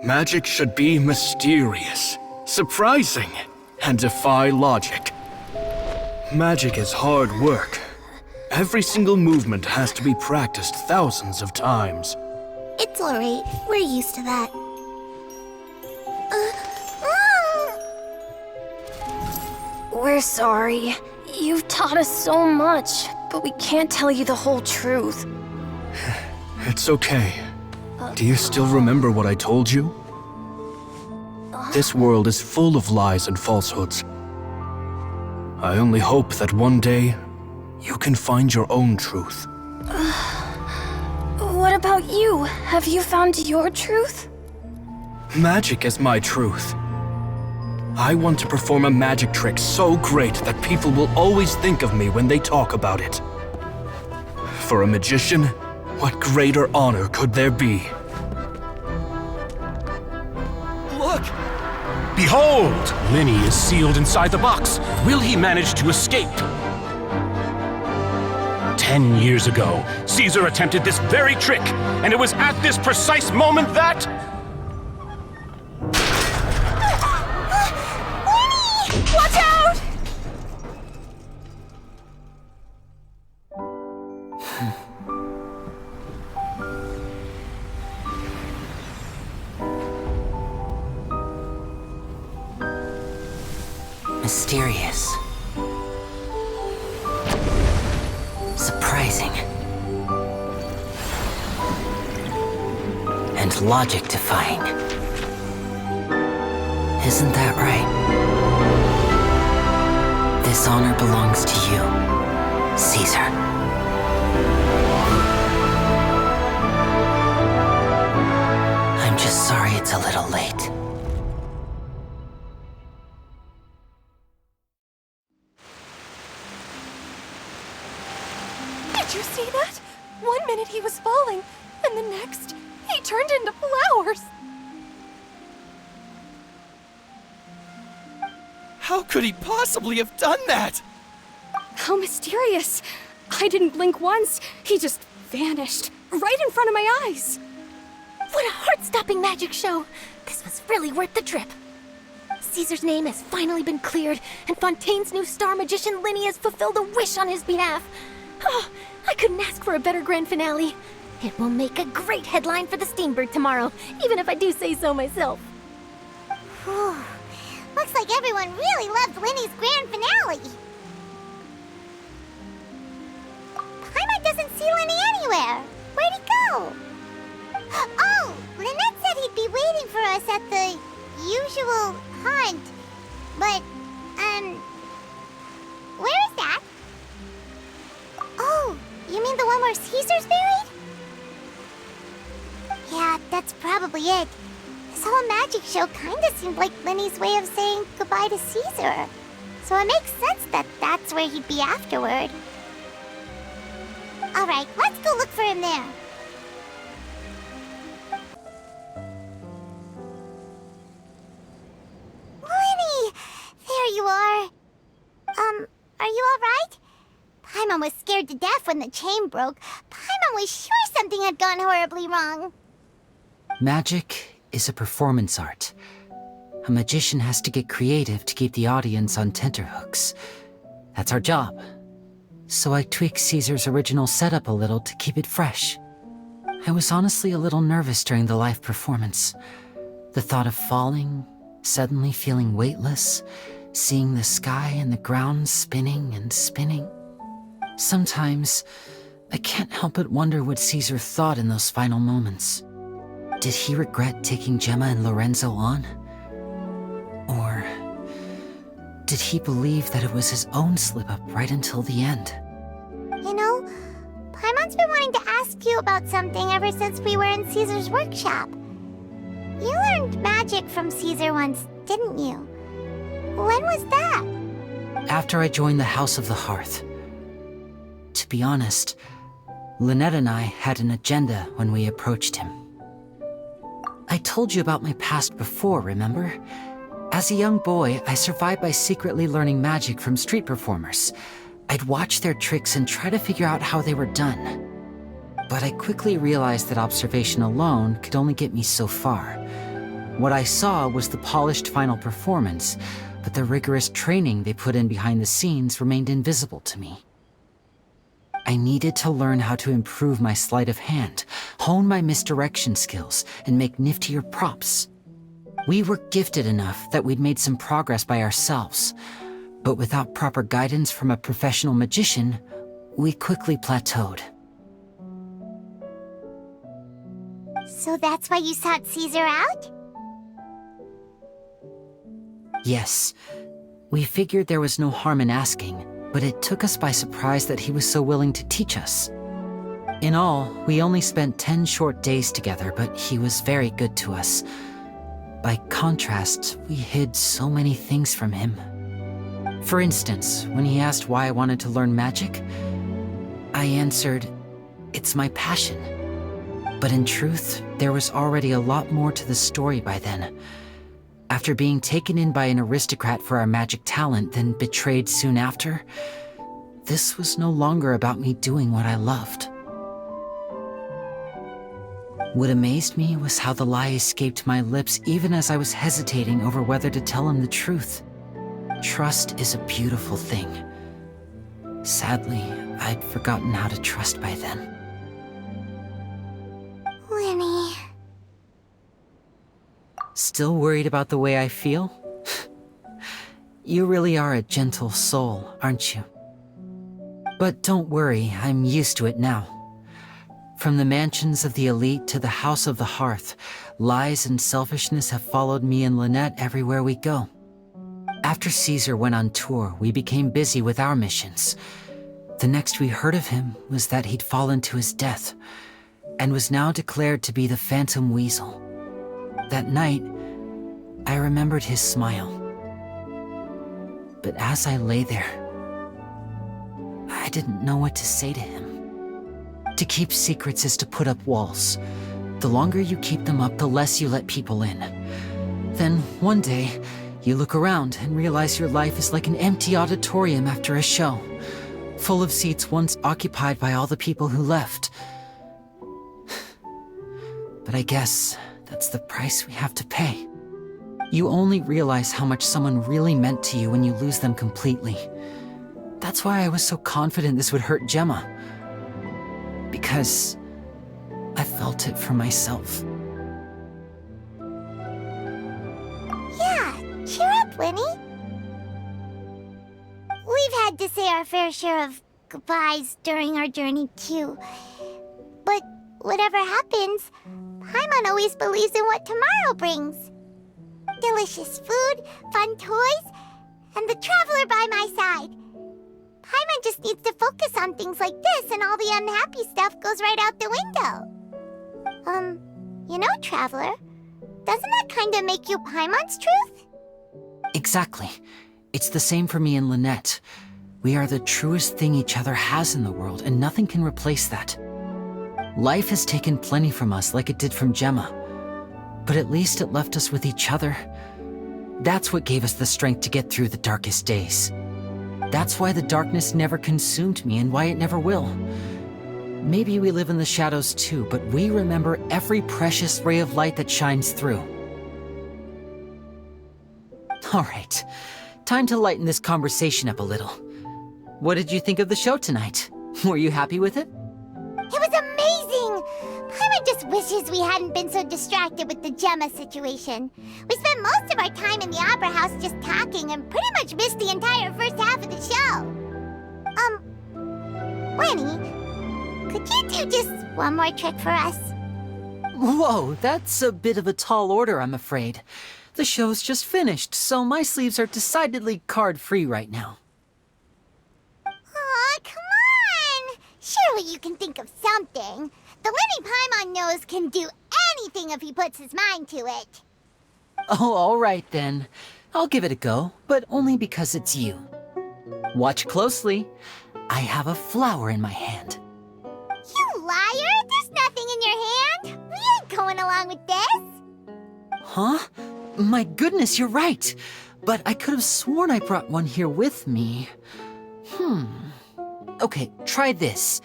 Magic should be mysterious, surprising, and defy logic. Magic is hard work. Every single movement has to be practiced thousands of times. It's alright. We're used to that. We're sorry. You've taught us so much, but we can't tell you the whole truth. It's okay. Do you still remember what I told you? This world is full of lies and falsehoods. I only hope that one day, you can find your own truth. What about you? Have you found your truth? Magic is my truth. I want to perform a magic trick so great that people will always think of me when they talk about it. For a magician, what greater honor could there be? Look! Behold! Lyney is sealed inside the box. Will he manage to escape? 10 years ago, Caesar attempted this very trick, and it was at this precise moment that... Lyney! Watch out! Mysterious. Surprising. And logic-defying. Isn't that right? This honor belongs to you, Caesar. I'm just sorry it's a little late. Did you see that? 1 minute he was falling, and the next, he turned into flowers. How could he possibly have done that? How mysterious. I didn't blink once. He just vanished, right in front of my eyes. What a heart-stopping magic show! This was really worth the trip. Caesar's name has finally been cleared, and Fontaine's new star magician Lyney has fulfilled a wish on his behalf. Oh, I couldn't ask for a better grand finale. It will make a great headline for the Steambird tomorrow, even if I do say so myself. Whew. Looks like everyone really loved Lyney's grand finale. Paimon doesn't see Lyney anywhere. Where'd he go? Oh, Lynette said he'd be waiting for us at the usual hunt. But, where is that? Oh, you mean the one where Caesar's buried? Yeah, that's probably it. This whole magic show kinda seemed like Lyney's way of saying goodbye to Caesar. So it makes sense that that's where he'd be afterward. Alright, let's go look for him there. Lyney! There you are. Are you alright? Paimon was scared to death when the chain broke. Paimon was sure something had gone horribly wrong. Magic is a performance art. A magician has to get creative to keep the audience on tenterhooks. That's our job. So I tweaked Caesar's original setup a little to keep it fresh. I was honestly a little nervous during the live performance. The thought of falling, suddenly feeling weightless, seeing the sky and the ground spinning and spinning. Sometimes, I can't help but wonder what Caesar thought in those final moments. Did he regret taking Gemma and Lorenzo on? Or did he believe that it was his own slip-up right until the end? You know, Paimon's been wanting to ask you about something ever since we were in Caesar's workshop. You learned magic from Caesar once, didn't you? When was that? After I joined the House of the Hearth. To be honest, Lynette and I had an agenda when we approached him. I told you about my past before, remember? As a young boy, I survived by secretly learning magic from street performers. I'd watch their tricks and try to figure out how they were done. But I quickly realized that observation alone could only get me so far. What I saw was the polished final performance, but the rigorous training they put in behind the scenes remained invisible to me. I needed to learn how to improve my sleight of hand, hone my misdirection skills, and make niftier props. We were gifted enough that we'd made some progress by ourselves, but without proper guidance from a professional magician, we quickly plateaued. So that's why you sought Caesar out? Yes, we figured there was no harm in asking, but it took us by surprise that he was so willing to teach us. In all, we only spent 10 short days together, but he was very good to us. By contrast, we hid so many things from him. For instance, when he asked why I wanted to learn magic, I answered, "It's my passion." But in truth, there was already a lot more to the story by then. After being taken in by an aristocrat for our magic talent, then betrayed soon after, this was no longer about me doing what I loved. What amazed me was how the lie escaped my lips even as I was hesitating over whether to tell him the truth. Trust is a beautiful thing. Sadly, I'd forgotten how to trust by then. Lyney. Still worried about the way I feel? You really are a gentle soul, aren't you? But don't worry, I'm used to it now. From the mansions of the elite to the house of the hearth, lies and selfishness have followed me and Lynette everywhere we go. After Caesar went on tour, we became busy with our missions. The next we heard of him was that he'd fallen to his death, and was now declared to be the Phantom Weasel. That night, I remembered his smile. But as I lay there, I didn't know what to say to him. To keep secrets is to put up walls. The longer you keep them up, the less you let people in. Then, one day, you look around and realize your life is like an empty auditorium after a show, full of seats once occupied by all the people who left. But I guess that's the price we have to pay. You only realize how much someone really meant to you when you lose them completely. That's why I was so confident this would hurt Gemma. Because I felt it for myself. Yeah, cheer up, Lyney. We've had to say our fair share of goodbyes during our journey, too. But whatever happens, Paimon always believes in what tomorrow brings. Delicious food, fun toys, and the Traveler by my side. Paimon just needs to focus on things like this, and all the unhappy stuff goes right out the window. You know, Traveler, doesn't that kind of make you Paimon's truth? Exactly. It's the same for me and Lynette. We are the truest thing each other has in the world, and nothing can replace that. Life has taken plenty from us, like it did from Gemma. But at least it left us with each other. That's what gave us the strength to get through the darkest days. That's why the darkness never consumed me and why it never will. Maybe we live in the shadows too, but we remember every precious ray of light that shines through. All right, time to lighten this conversation up a little. What did you think of the show tonight? Were you happy with it? It was amazing! Paimon just wishes we hadn't been so distracted with the Gemma situation. We spent most of our time in the Opera House just talking and pretty much missed the entire first half of the show. Lyney, could you do just one more trick for us? Whoa, that's a bit of a tall order, I'm afraid. The show's just finished, so my sleeves are decidedly card-free right now. Aw, come on! Surely you can think of something. The Lyney Paimon knows can do anything if he puts his mind to it. Oh, all right then. I'll give it a go, but only because it's you. Watch closely. I have a flower in my hand. You liar! There's nothing in your hand! We ain't going along with this! Huh? My goodness, you're right. But I could have sworn I brought one here with me. Okay, try this.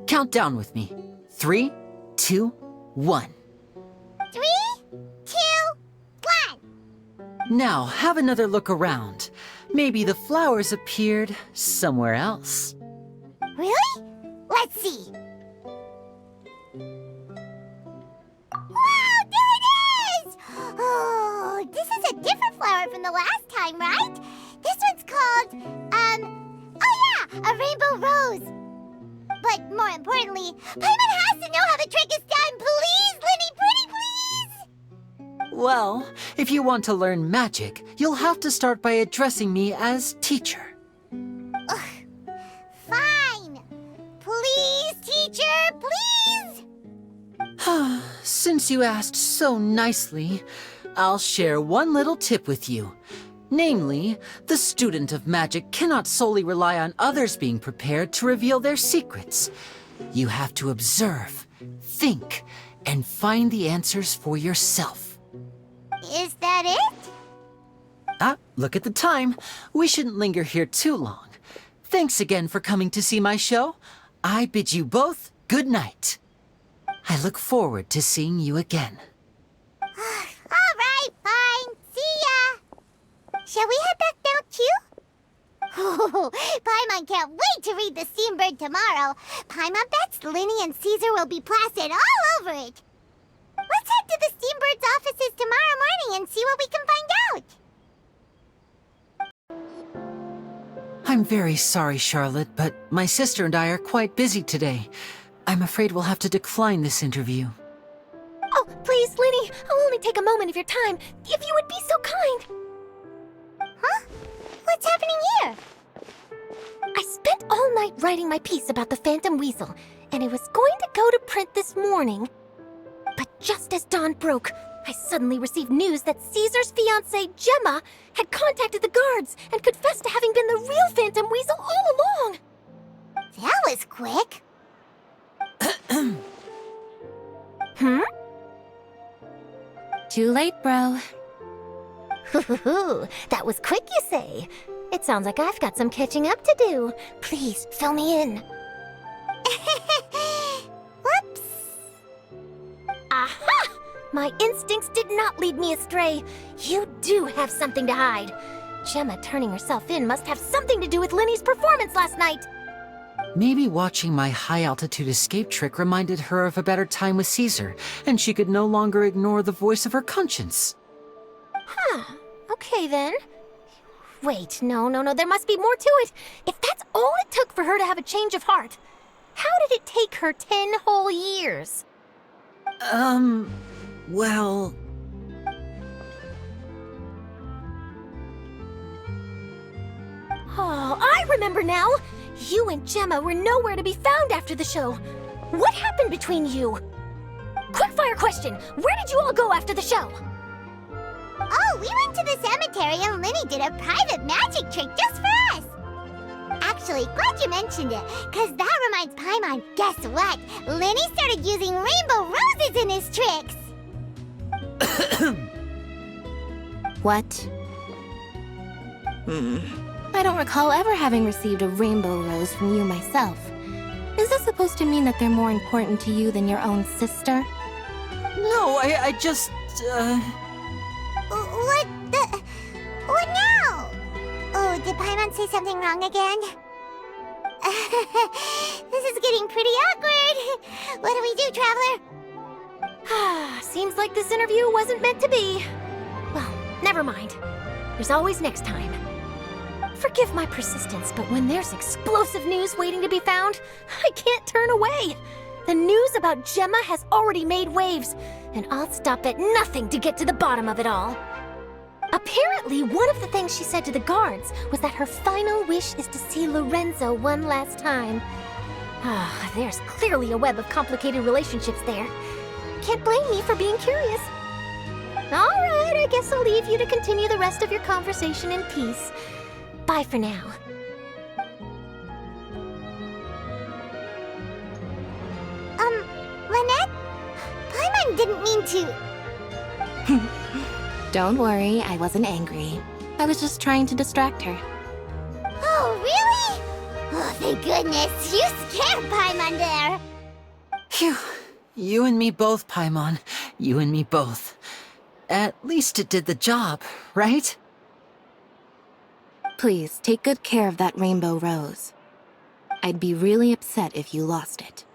Count down with me. 3, 2, 1. 3, 2, 1. Now, have another look around. Maybe the flowers appeared somewhere else. Really? Let's see. Wow, there it is! Oh, this is a different flower from the last time, right? This one's called, oh yeah, a rainbow rose. But more importantly, Paimon has to know how the trick is done. Please, Lyney, pretty please! Well, if you want to learn magic, you'll have to start by addressing me as teacher. Fine. Please, teacher, please! Since you asked so nicely, I'll share one little tip with you. Namely, the student of magic cannot solely rely on others being prepared to reveal their secrets. You have to observe, think, and find the answers for yourself. Is that it? Look at the time. We shouldn't linger here too long. Thanks again for coming to see my show. I bid you both good night. I look forward to seeing you again. All right, fine. See ya. Shall we head back now, too? Oh, Paimon can't wait to read The Steambird tomorrow. Paimon bets Lyney and Caesar will be plastered all over it. Let's head to the Steambird's offices tomorrow morning and see what we can find out. I'm very sorry, Charlotte, but my sister and I are quite busy today. I'm afraid we'll have to decline this interview. Oh, please, Lyney, I'll only take a moment of your time, if you would be so kind. Huh? What's happening here? I spent all night writing my piece about the Phantom Weasel, and it was going to go to print this morning. But just as dawn broke, I suddenly received news that Caesar's fiancée, Gemma, had contacted the guards and confessed to having been the real Phantom Weasel all along. That was quick. Too late, bro. That was quick, you say? It sounds like I've got some catching up to do. Please, fill me in. Whoops. Aha! My instincts did not lead me astray. You do have something to hide. Gemma turning herself in must have something to do with Lyney's performance last night. Maybe watching my high-altitude escape trick reminded her of a better time with Caesar, and she could no longer ignore the voice of her conscience. Huh. Okay, then. Wait, no, there must be more to it. If that's all it took for her to have a change of heart, how did it take her 10 whole years? Well... Oh, I remember now! You and Gemma were nowhere to be found after the show. What happened between you? Quickfire question! Where did you all go after the show? Oh, we went to the cemetery and Lyney did a private magic trick just for us. Actually, glad you mentioned it, because that reminds Paimon, guess what? Lyney started using rainbow roses in his tricks. What? I don't recall ever having received a rainbow rose from you myself. Is this supposed to mean that they're more important to you than your own sister? No, I just, What now? Oh, did Paimon say something wrong again? This is getting pretty awkward. What do we do, Traveler? Seems like this interview wasn't meant to be. Well, never mind. There's always next time. Forgive my persistence, but when there's explosive news waiting to be found, I can't turn away. The news about Gemma has already made waves, and I'll stop at nothing to get to the bottom of it all. Apparently, one of the things she said to the guards was that her final wish is to see Lorenzo one last time. There's clearly a web of complicated relationships there. Can't blame me for being curious. All right, I guess I'll leave you to continue the rest of your conversation in peace. Bye for now. Lynette? Paimon didn't mean to... Don't worry, I wasn't angry. I was just trying to distract her. Oh, really? Oh, thank goodness. You scared Paimon there. Phew. You and me both, Paimon. You and me both. At least it did the job, right? Please, take good care of that rainbow rose. I'd be really upset if you lost it.